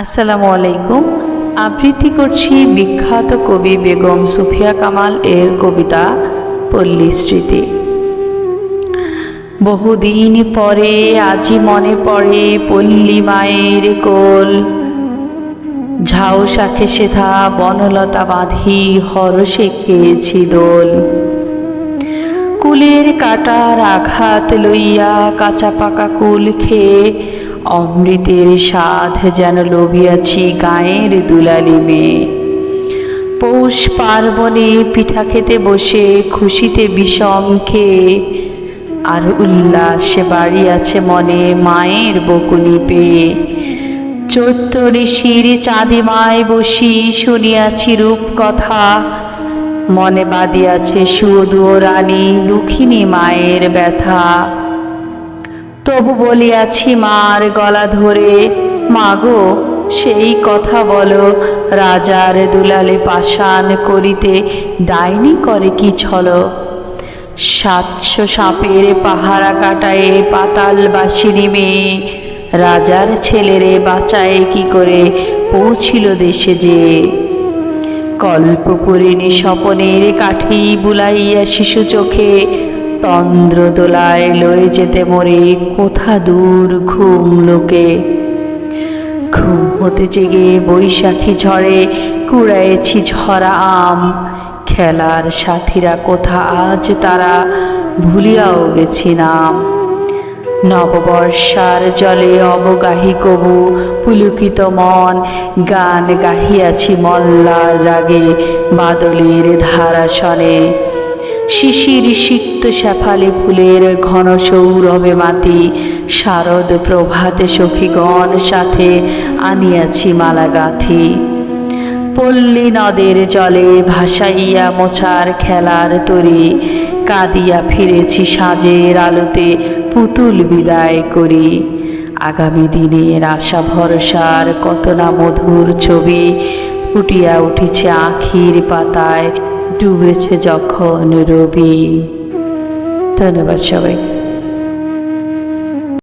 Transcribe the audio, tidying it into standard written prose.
আসসালামু আলাইকুম। আবৃত্তি করছি বিখ্যাত কবি বেগম সুফিয়া কামাল এর কবিতা পল্লী স্মৃতি। বহুদিন পরে আজি মনে পড়ে পল্লী মায়ের কোল, ঝাউ শাখে সেথা বনলতা বাঁধি হরষে খেয়েছি দোল। কুলের কাটার আঘাত লইয়া কাঁচা পাকা কুল খেয়ে অমৃতের স্বাদ যেন লোভিয়াছি গায়ের দুলালি মেয়ে। পৌষ পার্বণে পিঠা খেতে বসে খুশিতে বিষম খেয়ে আর উল্লাসে বাড়ি আছে মনে মায়ের বকুনি পেয়ে। চৈত্র ঋষির চাঁদিমায় বসি শুনিয়াছি রূপ কথা, মনে বাদিয়াছে সুদূর রানী দুঃখিনী মায়ের ব্যথা। তবু বলিয়াছি মার গলা ধরে, মাগো সেই কথা বলো, রাজার দুলালে পাষাণ করিতে ডাইনি করে কি ছলো। 700 সাপের পাহারা কাটায়ে পাতাল বাসিনী মেয়ে, রাজার ছেলেরে বাঁচায়ে কি করে পৌঁছিল দেশে যে। কল্পপূরিণী স্বপনের কাঠি বুলাইয়া শিশু চোখে, তন্দ্র দোলায় লয়ে যেতে মোরে কোথা দূর ঘুম লোকে। ঘুম হতে জেগে বৈশাখী ঝড়ে কুড়াইছি ঝরা আম, খেলার সাথীরা কোথা আজ তারা ভুলিয়াও গেছি নাম। নববর্ষার জলে অবগাহী কবু পুলকিত মন, গান গাহিয়াছি মল্লার রাগে বাদলের ধারাসনে। শিশির সিক্ত শেফালি ফুলের ঘন সৌরভে মাতি, শারদ প্রভাতে সখীগণ সাথে আনিয়াছি মালা গাঁথি। পল্লী নদের জলে ভাসাইয়া মোছার খেলার তরি, কাঁদিয়া ফিরেছি সাজের আলোতে পুতুল বিদায় করি। আগামী দিনের আশা ভরসার কত না মধুর ছবি, ফুটিয়া উঠেছে আখির পাতায় ডুবেছে যখন রবি। ধন্যবাদ সবাই।